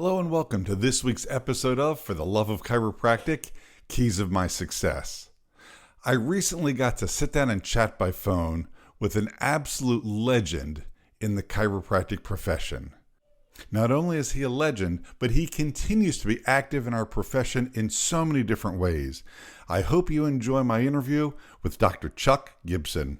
Hello and welcome to this week's episode of For the Love of Chiropractic, Keys of My Success. I recently got to sit down and chat by phone with an absolute legend in the chiropractic profession. Not only is he a legend, but he continues to be active in our profession in so many different ways. I hope you enjoy my interview with Dr. Chuck Gibson.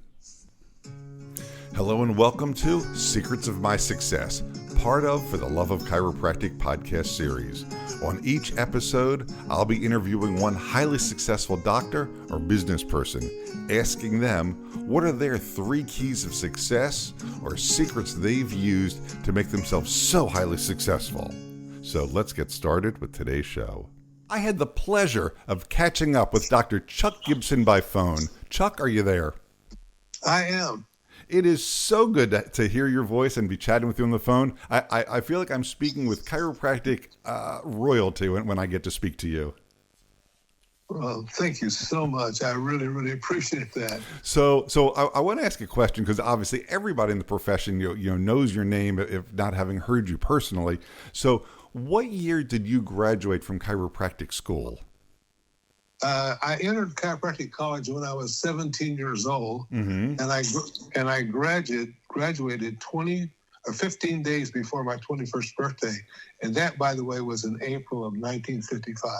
Hello and welcome to Secrets of My Success, part of For the Love of Chiropractic podcast series. On each episode, I'll be interviewing one highly successful doctor or business person, asking them what are their 3 keys of success or secrets they've used to make themselves so highly successful. So let's get started with today's show. I had the pleasure of catching up with Dr. Chuck Gibson by phone. Chuck, are you there? I am. It is so good to hear your voice and be chatting with you on the phone. I feel like I'm speaking with chiropractic royalty when I get to speak to you. Well, thank you so much. I really, really appreciate that. So I want to ask a question because obviously everybody in the profession knows your name, if not having heard you personally. So what year did you graduate from chiropractic school? I entered chiropractic college when I was 17 years old, and I graduated 15 days before my 21st birthday, and that, by the way, was in April of 1955.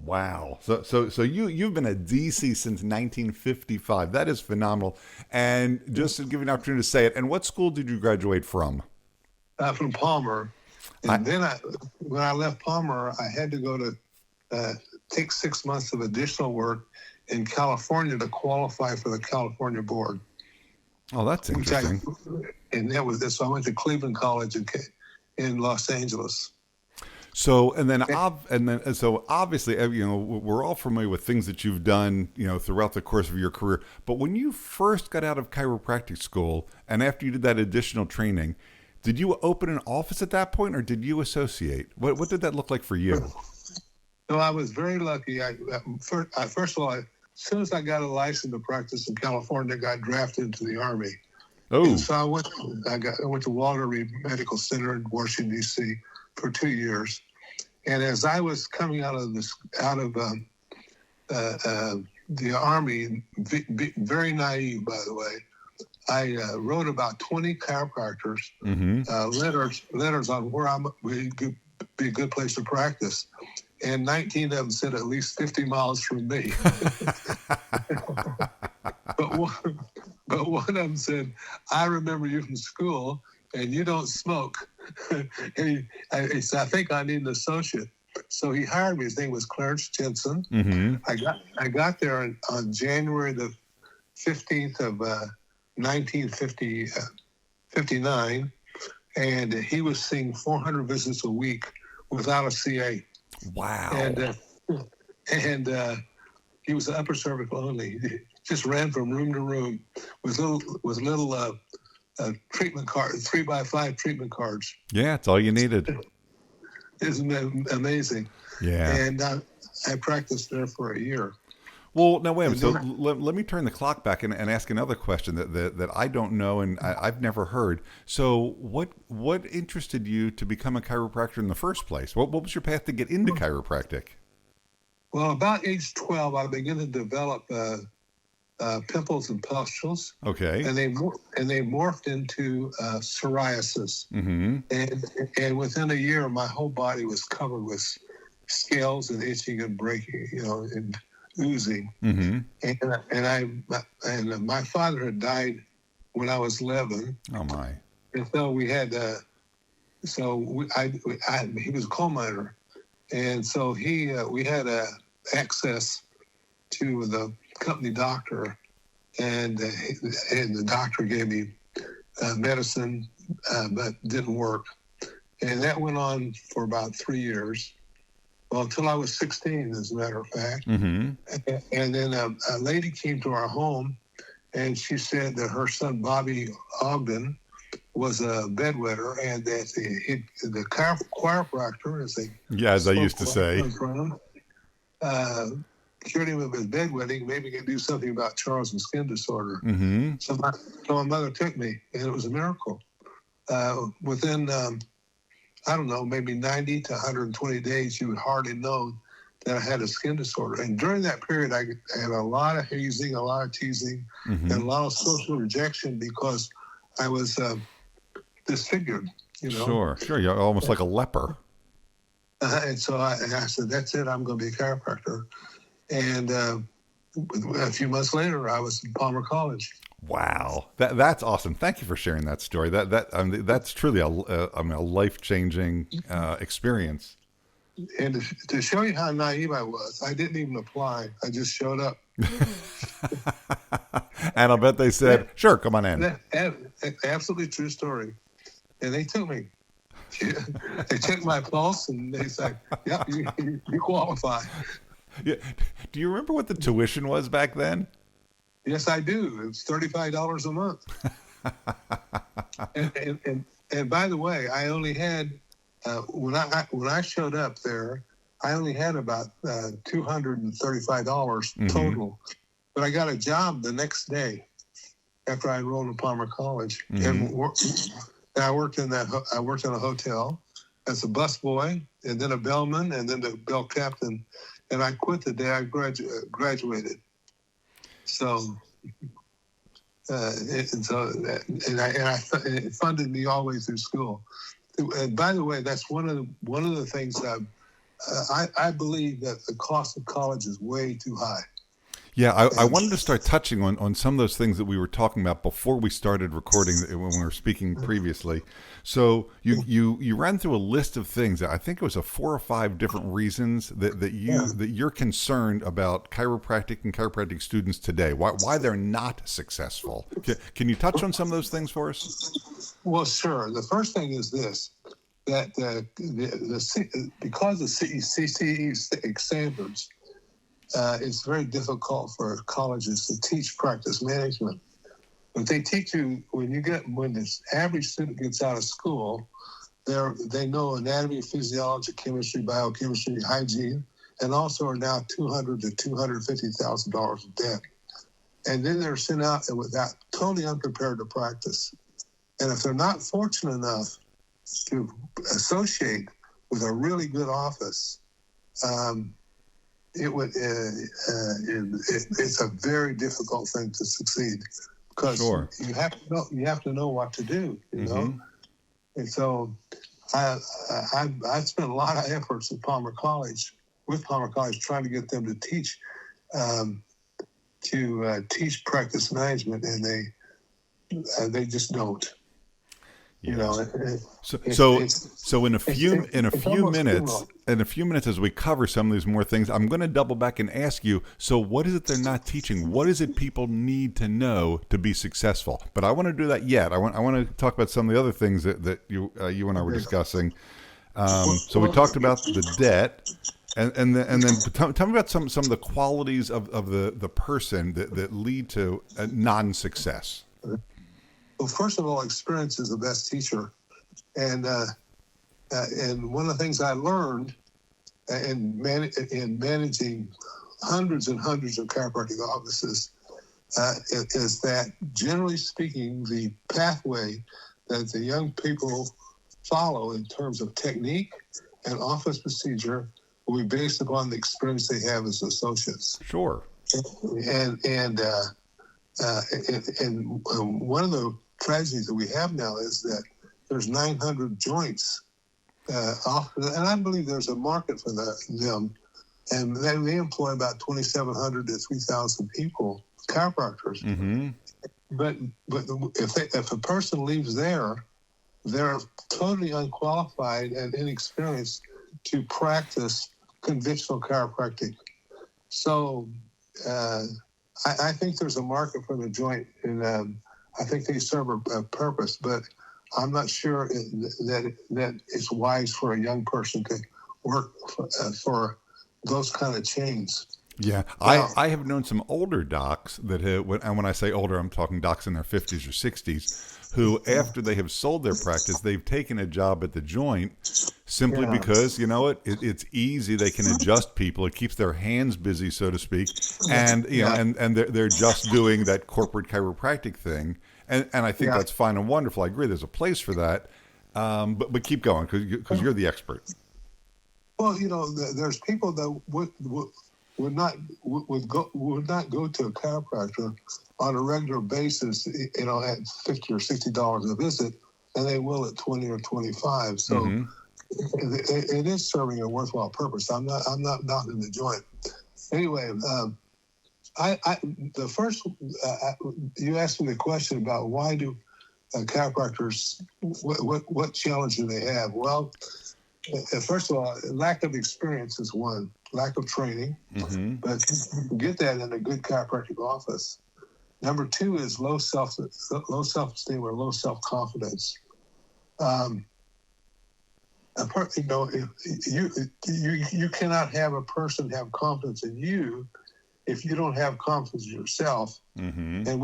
Wow! So you've been a DC since 1955. That is phenomenal. And just to give you an opportunity to say it, and what school did you graduate from? From Palmer, and then when I left Palmer, I had to go to take 6 months of additional work in California to qualify for the California board. Oh, that's interesting. And that was this. So I went to Cleveland College in Los Angeles. So obviously, we're all familiar with things that you've done, throughout the course of your career. But when you first got out of chiropractic school and after you did that additional training, did you open an office at that point, or did you associate? What did that look like for you? No, I was very lucky. First of all, as soon as I got a license to practice in California, I got drafted into the Army. Oh. And so I went to Walter Reed Medical Center in Washington, D.C. for 2 years. And as I was coming out of the Army, very naive, by the way, I wrote about 20 chiropractors letters on where would be a good place to practice. And 19 of them said at least 50 miles from me. but one of them said, I remember you from school and you don't smoke. And he said, I think I need an associate. So he hired me. His name was Clarence Jensen. I got there on January the 15th of 1959. And he was seeing 400 visits a week without a CA. Wow. And he was upper cervical only. He just ran from room to room with little treatment cards, 3x5 treatment cards. Yeah, it's all you needed. Isn't amazing? Yeah. And I practiced there for a year. Well, now wait a minute. So let me turn the clock back and ask another question that I don't know and I've never heard. So what interested you to become a chiropractor in the first place? What was your path to get into chiropractic? Well, about age 12, I began to develop pimples and pustules. Okay. And they morphed into psoriasis. And within a year, my whole body was covered with scales and itching and breaking, and oozing. And my father had died when I was 11. Oh my! And so we had he was a coal miner, and so we had access to the company doctor, and the doctor gave me medicine, but didn't work, and that went on for about 3 years. Well, until I was 16, as a matter of fact. And then a lady came to our home, and she said that her son, Bobby Ogden, was a bedwetter, and that the chiropractor, as I used to say, cured him of his bedwetting, maybe he could do something about Charles's skin disorder. So my mother took me, and it was a miracle. Within I don't know, maybe 90 to 120 days, you would hardly know that I had a skin disorder. And during that period, I had a lot of hazing, a lot of teasing, and a lot of social rejection because I was disfigured, you know. Sure. You're almost like a leper. And so I said, that's it, I'm going to be a chiropractor. And a few months later, I was in Palmer College. Wow, that's awesome. Thank you for sharing that story. That's truly a life-changing experience. And to show you how naive I was, I didn't even apply. I just showed up. And I'll bet they said, sure, come on in. Absolutely true story. And they took me. They checked my pulse and they said, yep, you qualify. Yeah. Do you remember what the tuition was back then? Yes, I do. It was $35 a month. and by the way, I only had when I showed up there, I only had about $235 total. But I got a job the next day after I enrolled in Palmer College, and I worked in a hotel as a busboy, and then a bellman, and then the bell captain. And I quit the day I graduated. So, it funded me all the way through school. And by the way, that's one of the things that I believe that the cost of college is way too high. Yeah, I wanted to start touching on some of those things that we were talking about before we started recording when we were speaking previously. So you ran through a list of things. I think it was 4 or 5 different reasons that you're concerned about chiropractic and chiropractic students today. Why they're not successful. Can you touch on some of those things for us? Well, sure. The first thing is this: that because of CCE standards. It's very difficult for colleges to teach practice management. But they teach you when the average student gets out of school, they know anatomy, physiology, chemistry, biochemistry, hygiene, and also are now $200,000 to $250,000 in debt. And then they're sent out without totally unprepared to practice. And if they're not fortunate enough to associate with a really good office, it's a very difficult thing to succeed because you have to know what to do, you know. And so I spent a lot of efforts with Palmer College trying to get them to teach practice management, and they just don't. You know, so in a few minutes, as we cover some of these more things, I'm going to double back and ask you. So, what is it they're not teaching? What is it people need to know to be successful? But I want to do that yet. I want to talk about some of the other things that you and I were discussing. So we talked about the debt, and then tell me about some of the qualities of the person that lead to a non-success. Well, first of all, experience is the best teacher, and one of the things I learned in managing hundreds and hundreds of chiropractic offices is that, generally speaking, the pathway that the young people follow in terms of technique and office procedure will be based upon the experience they have as associates. Sure. And one of the tragedies that we have now is that there's 900 joints, and I believe there's a market for them, and they employ about 2,700 to 3,000 people, chiropractors. But if a person leaves there, they're totally unqualified and inexperienced to practice conventional chiropractic. So I think there's a market for the joint, and I think they serve a purpose, but I'm not sure that it's wise for a young person to work for those kind of chains. Yeah, I have known some older docs that and when I say older, I'm talking docs in their 50s or 60s, who after they have sold their practice, they've taken a job at the joint simply because, you know, it's easy. They can adjust people. It keeps their hands busy, so to speak. And, you know, and they're just doing that corporate chiropractic thing. And I think that's fine and wonderful. I agree. There's a place for that. But keep going because you're the expert. Well, there's people that would not go to a chiropractor on a regular basis, at $50 or $60 a visit, and they will at 20 or 25. So Mm-hmm. it is serving a worthwhile purpose. I'm not knocking the joint. Anyway, the first you asked me the question about why do chiropractors, what challenge do they have? Well, first of all, lack of experience is one, lack of training, Mm-hmm. but you can get that in a good chiropractic office. Number two is low self-esteem or low self-confidence. You cannot have a person have confidence in you if you don't have confidence in yourself. Mm-hmm. And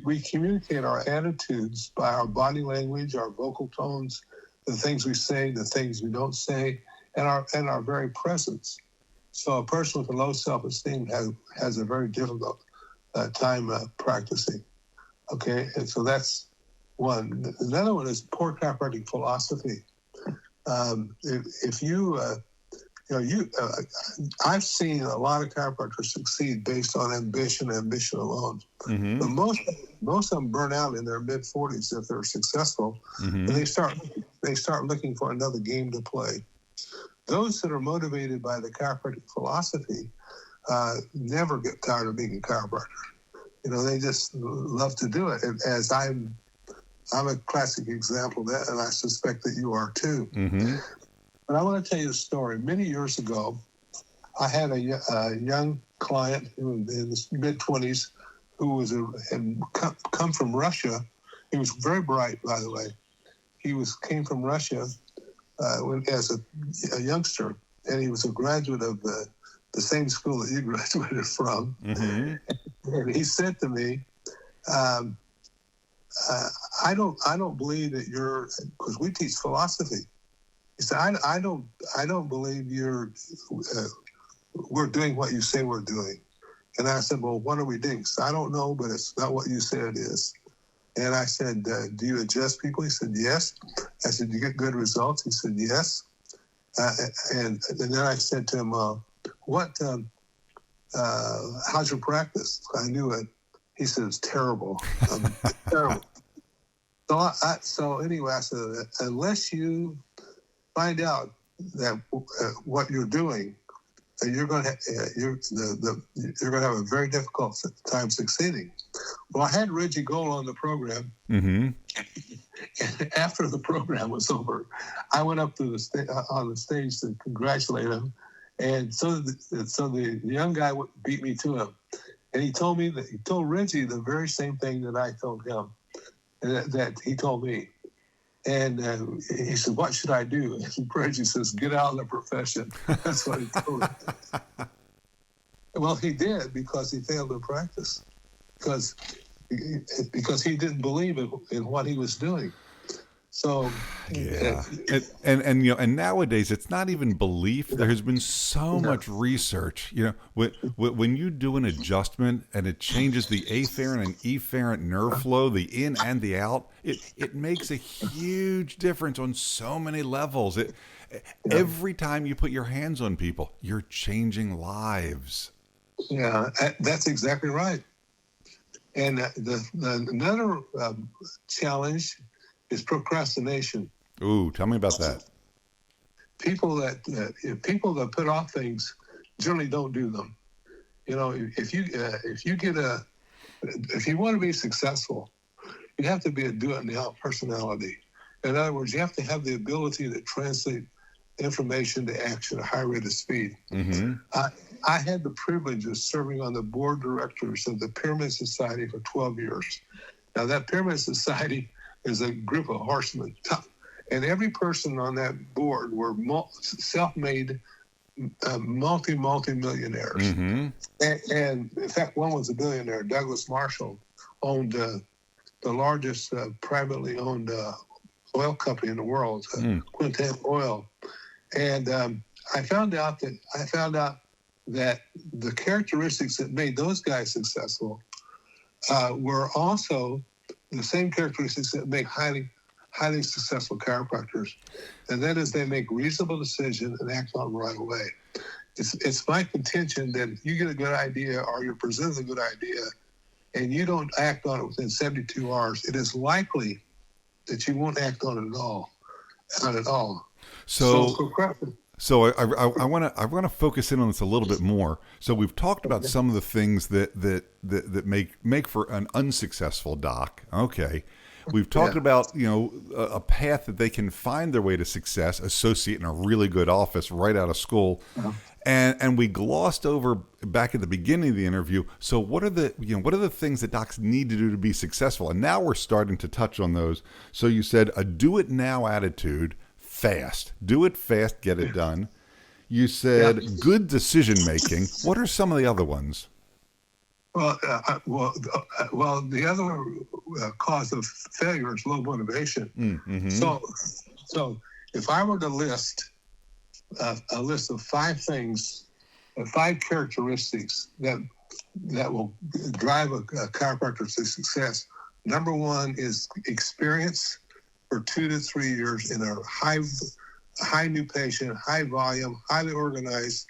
we communicate our attitudes by our body language, our vocal tones, the things we say, the things we don't say, and our very presence. So a person with a low self-esteem has a very difficult time practicing. Okay, and so that's one. Another one is poor chiropractic philosophy. I've seen a lot of chiropractors succeed based on ambition alone. Mm-hmm. But most of them burn out in their mid-40s if they're successful, Mm-hmm. and they start looking for another game to play. Those that are motivated by the chiropractic philosophy never get tired of being a chiropractor. They just love to do it. And as I'm a classic example of that, and I suspect that you are too. Mm-hmm. But I want to tell you a story. Many years ago, I had a young client who was in his mid-20s who had come from Russia. He was very bright, by the way. He came from Russia as a youngster, and he was a graduate of the same school that you graduated from. Mm-hmm. And he said to me, I don't believe that you're, because we teach philosophy. He said, I don't believe we're doing what you say we're doing. And I said, well, what are we doing? He said, I don't know, but it's not what you say it is. And I said, do you adjust people? He said, yes. I said, do you get good results? He said, yes. And then I said to him, how's your practice? I knew it. He said, it's terrible. Terrible. So anyway, I said, unless you find out that what you're doing, you're going to have a very difficult time succeeding. Well, I had Reggie Gold on the program. Mm-hmm. And after the program was over, I went up to on the stage to congratulate him. And so the young guy beat me to him. And he told Reggie the very same thing that I told him, that he told me. And he said, what should I do? And Reggie says, get out of the profession. That's what he told him. Well, he did, because he failed to practice. Because he didn't believe in what he was doing. So yeah, and nowadays it's not even belief. There has been so much research. When you do an adjustment and it changes the afferent and efferent nerve flow, the in and the out, it makes a huge difference on so many levels. Every time you put your hands on people, you're changing lives. Yeah, that's exactly right. And another challenge is procrastination. Ooh, tell me about that. People that put off things generally don't do them. If you want to be successful, you have to be a do-it-now personality. In other words, you have to have the ability to translate information to action at a high rate of speed. Mm-hmm. I had the privilege of serving on the board of directors of the Pyramid Society for 12 years. Now, that Pyramid Society is a group of horsemen. And every person on that board were self-made, multi-millionaires. Mm-hmm. And in fact, one was a billionaire. Douglas Marshall owned the largest privately owned oil company in the world, Quintet Oil. And I found out that the characteristics that made those guys successful were also the same characteristics that make highly highly successful chiropractors, and that is they make reasonable decisions and act on them right away. It's my contention that if you get a good idea or you're presented a good idea and you don't act on it within 72 hours, it is likely that you won't act on it at all. Not at all. So I want to focus in on this a little bit more. So we've talked about some of the things that make for an unsuccessful doc. Okay. We've talked about, a path that they can find their way to success, associate in a really good office right out of school. And we glossed over back at the beginning of the interview. So what are the things that docs need to do to be successful? And now we're starting to touch on those. So you said a do it now attitude, fast. Do it fast, get it done. You said good decision making. What are some of the other ones? Well, the other cause of failure is low motivation. Mm-hmm. So if I were to list a list of 5 things, 5 characteristics that will drive a chiropractor to success. Number 1 is experience for 2 to 3 years in a high new patient, high volume, highly organized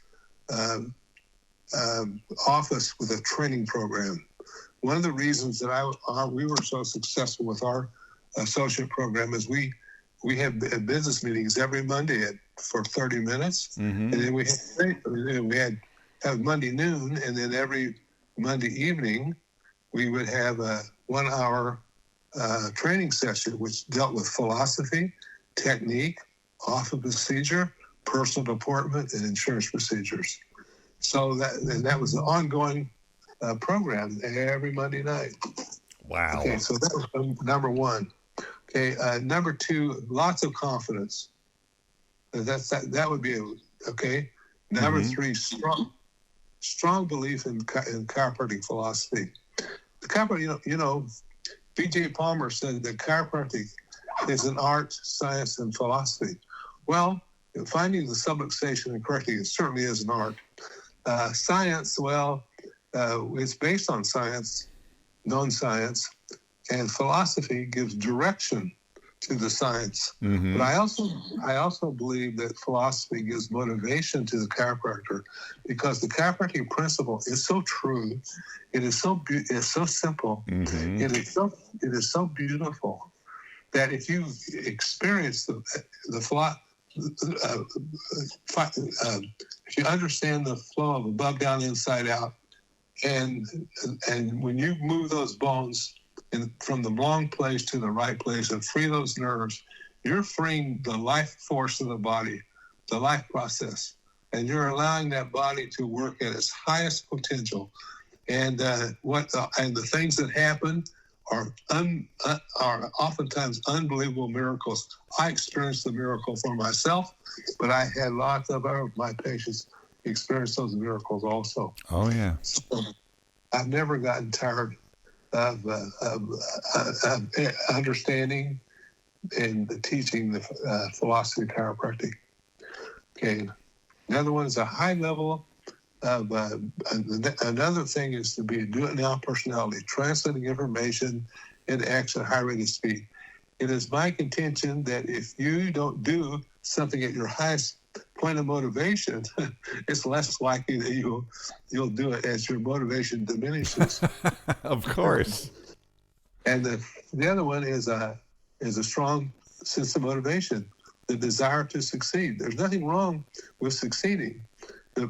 office with a training program. One of the reasons that we were so successful with our associate program is we have business meetings every Monday for 30 minutes, and then we have Monday noon, and then every Monday evening we would have a 1-hour training session which dealt with philosophy, technique, office procedure, personal deportment, and insurance procedures. So that was an ongoing program every Monday night. Wow. Okay, so that was number 1. Okay, number 2, lots of confidence. That would be okay. Number 3, strong belief in chiropractic philosophy. The chiropractic, B.J. Palmer said that chiropractic is an art, science, and philosophy. Well, finding the subluxation and correcting it certainly is an art. Science, it's based on science, known science, and philosophy gives direction to the science. But I also believe that philosophy gives motivation to the chiropractor, because the chiropractic principle is so true. It is so simple. It is so beautiful that if you experience if you understand the flow of above, down, inside, out, and when you move those bones from the wrong place to the right place and free those nerves, you're freeing the life force of the body, the life process, and you're allowing that body to work at its highest potential. And the things that happen are oftentimes unbelievable miracles. I experienced the miracle for myself, but I had lots of my patients experience those miracles also. Oh yeah. So I've never gotten tired of understanding and teaching the philosophy of chiropractic. Okay. Another one is a high level of another thing is to be a do-it-now personality, translating information into action at high rate of speed. It is my contention that if you don't do something at your highest point of motivation, it's less likely that you'll do it as your motivation diminishes. Of course. And the other one is a strong sense of motivation, the desire to succeed. There's nothing wrong with succeeding, but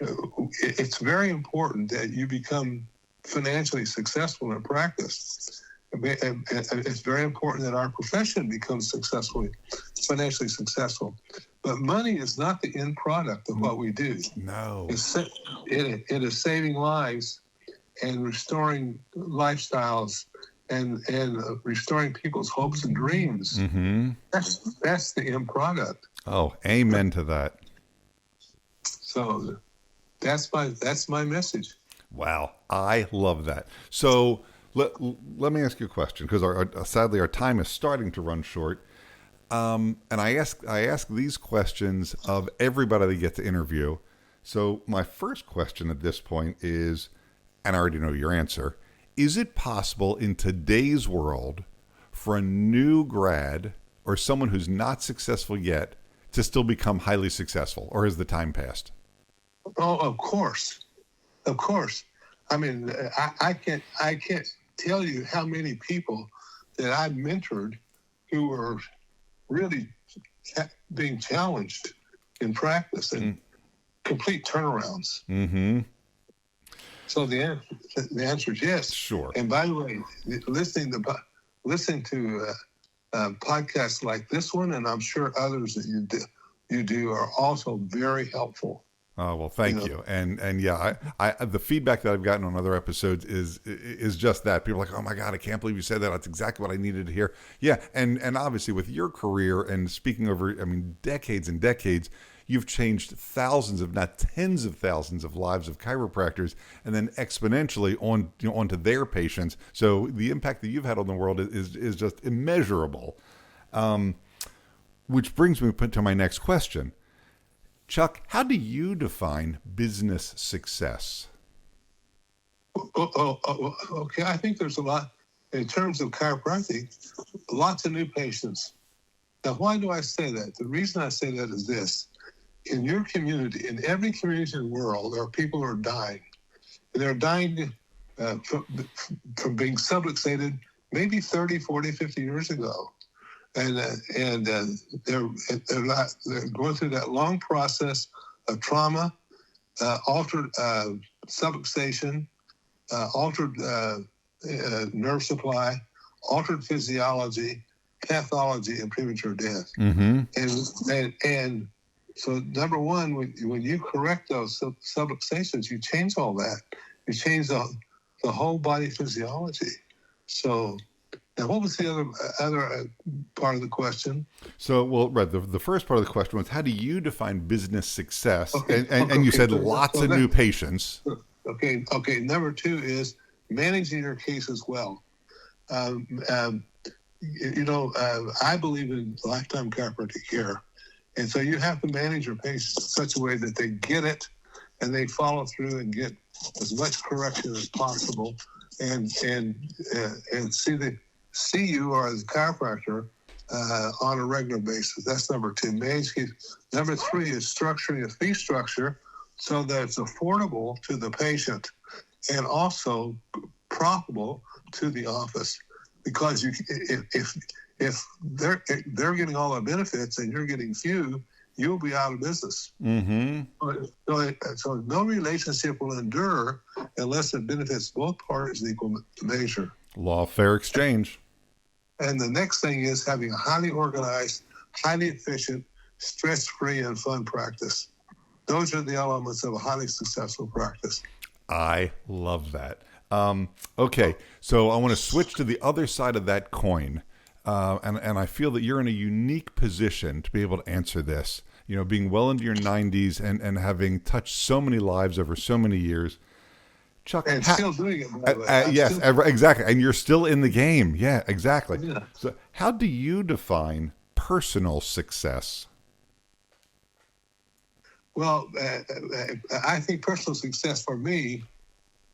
it's very important that you become financially successful in practice. It's very important that our profession becomes financially successful. But money is not the end product of what we do. No. It is saving lives and restoring lifestyles and restoring people's hopes and dreams. Mm-hmm. That's the end product. Oh, amen to that. So that's my message. Wow, I love that. So let me ask you a question, because sadly our time is starting to run short. And I ask these questions of everybody that get to interview. So my first question at this point is, and I already know your answer, is it possible in today's world for a new grad or someone who's not successful yet to still become highly successful, or has the time passed? Oh, of course. Of course. I mean, I can't tell you how many people that I've mentored who were really being challenged in practice and complete turnarounds. Mm-hmm. So the answer is yes. Sure. And by the way, listening to podcasts like this one, and I'm sure others that you do are also very helpful. Oh, well, thank you. And yeah, I the feedback that I've gotten on other episodes is just that. People are like, oh my God, I can't believe you said that. That's exactly what I needed to hear. Yeah. And obviously with your career and speaking over, I mean, decades and decades, you've changed thousands, if not tens of thousands of lives of chiropractors, and then exponentially onto their patients. So the impact that you've had on the world is just immeasurable. Which brings me to my next question. Chuck, how do you define business success? Okay. I think there's a lot, in terms of chiropractic, lots of new patients. Now, why do I say that? The reason I say that is this. In your community, in every community in the world, there are people who are dying. And they're dying from being subluxated maybe 30, 40, 50 years ago. And they're going through that long process of trauma, altered subluxation, altered nerve supply, altered physiology, pathology, and premature death. Mm-hmm. And so, number one, when you correct those subluxations, you change all that. You change the whole body physiology. So. Now, what was the other part of the question? So, well, Red, the first part of the question was, how do you define business success? Okay, and you said lots of new patients. Okay. Number two is managing your cases well. I believe in lifetime chiropractic care. And so you have to manage your patients in such a way that they get it and they follow through and get as much correction as possible and see you or as a chiropractor on a regular basis. That's number two. Number three is structuring a fee structure so that it's affordable to the patient and also profitable to the office. Because if they're getting all the benefits and you're getting few, you'll be out of business. Mm-hmm. So no relationship will endure unless it benefits both parties in equal measure. Law of fair exchange. And the next thing is having a highly organized, highly efficient, stress-free, and fun practice. Those are the elements of a highly successful practice. I love that. Okay, so I want to switch to the other side of that coin. And I feel that you're in a unique position to be able to answer this. You know, being well into your 90s and having touched so many lives over so many years. Chuck, and still doing it, by the way. Yes, exactly. And you're still in the game. Yeah, exactly. Yeah. So how do you define personal success? Well, I think personal success for me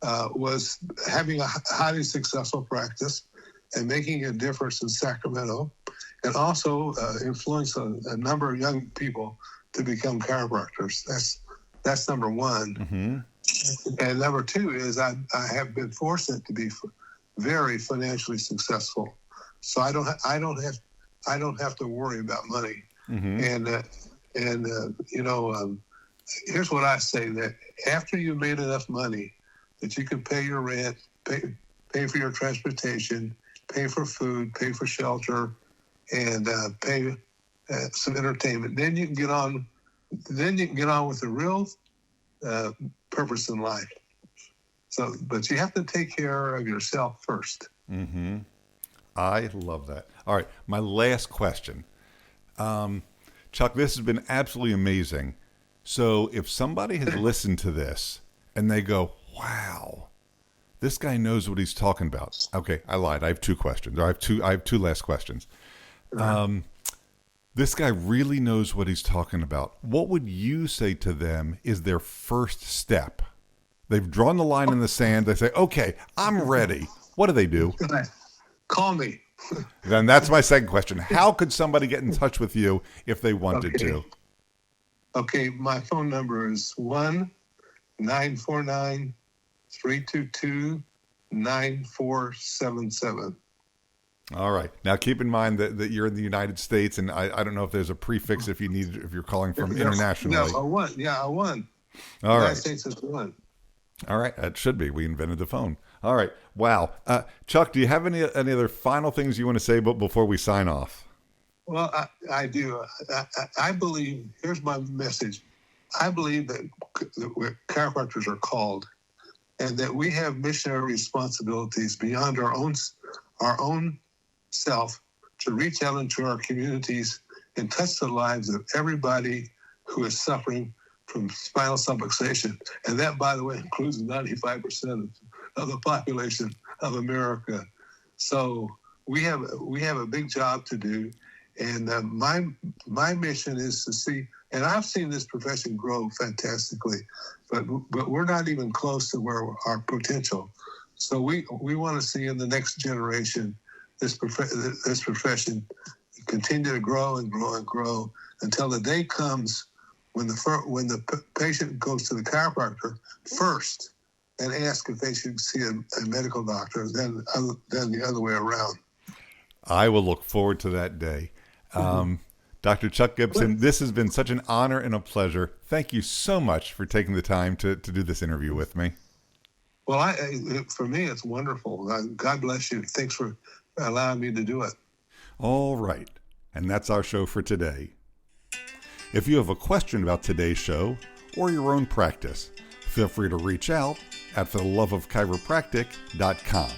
was having a highly successful practice and making a difference in Sacramento, and also influence a number of young people to become chiropractors. That's number one. Mm-hmm. And number two is I have been fortunate to be very financially successful, so I don't have to worry about money. Mm-hmm. Here's what I say: that after you made enough money that you can pay your rent, pay for your transportation, pay for food, pay for shelter, and pay some entertainment, then you can get on. Then you can get on with the real purpose in life. So, but you have to take care of yourself first. Mm-hmm. I love that. All right, my last question. Chuck, this has been absolutely amazing. So if somebody has listened to this and they go, wow, this guy knows what he's talking about. Okay, I lied. I have two questions. I have two last questions. This guy really knows what he's talking about. What would you say to them is their first step They've drawn the line in the sand. They say, okay, I'm ready. What do? Call me. Then that's my second question. How could somebody get in touch with you if they wanted to? Okay, my phone number is 1-949-322-9477. All right. Now, keep in mind that you're in the United States, and I don't know if there's a prefix if you're calling from internationally. No, a one. Yeah, a one. All right. United States is one. All right. That should be. We invented the phone. All right. Wow. Chuck, do you have any other final things you want to say before we sign off? Well, I do. I believe, here's my message. I believe that chiropractors are called, and that we have missionary responsibilities beyond our own self to reach out into our communities and touch the lives of everybody who is suffering from spinal subluxation. And that, by the way, includes 95% of the population of America. So we have a big job to do. And my mission is to see, and I've seen this profession grow fantastically, but we're not even close to where our potential. So we want to see in the next generation this profession continue to grow and grow and grow until the day comes when the patient goes to the chiropractor first and asks if they should see a medical doctor, then the other way around. I will look forward to that day. Dr. Chuck Gibson, this has been such an honor and a pleasure. Thank you so much for taking the time to do this interview with me. Well, for me, it's wonderful. God bless you. Thanks for allowing me to do it. All right. And that's our show for today. If you have a question about today's show or your own practice, feel free to reach out at fortheloveofchiropractic.com.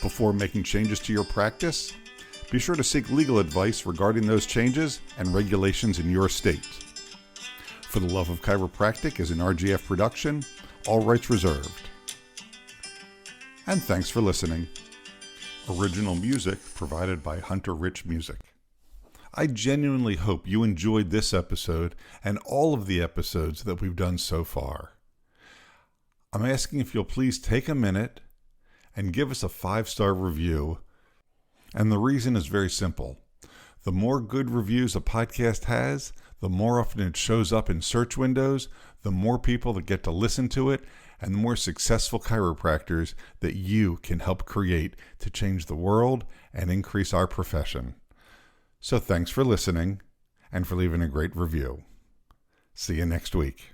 Before making changes to your practice, be sure to seek legal advice regarding those changes and regulations in your state. For the Love of Chiropractic is an RGF production, all rights reserved. And thanks for listening. Original music provided by Hunter Rich Music. I genuinely hope you enjoyed this episode and all of the episodes that we've done so far. I'm asking if you'll please take a minute and give us a 5-star review. And the reason is very simple. The more good reviews a podcast has, the more often it shows up in search windows, the more people that get to listen to it, and the more successful chiropractors that you can help create to change the world and increase our profession. So thanks for listening and for leaving a great review. See you next week.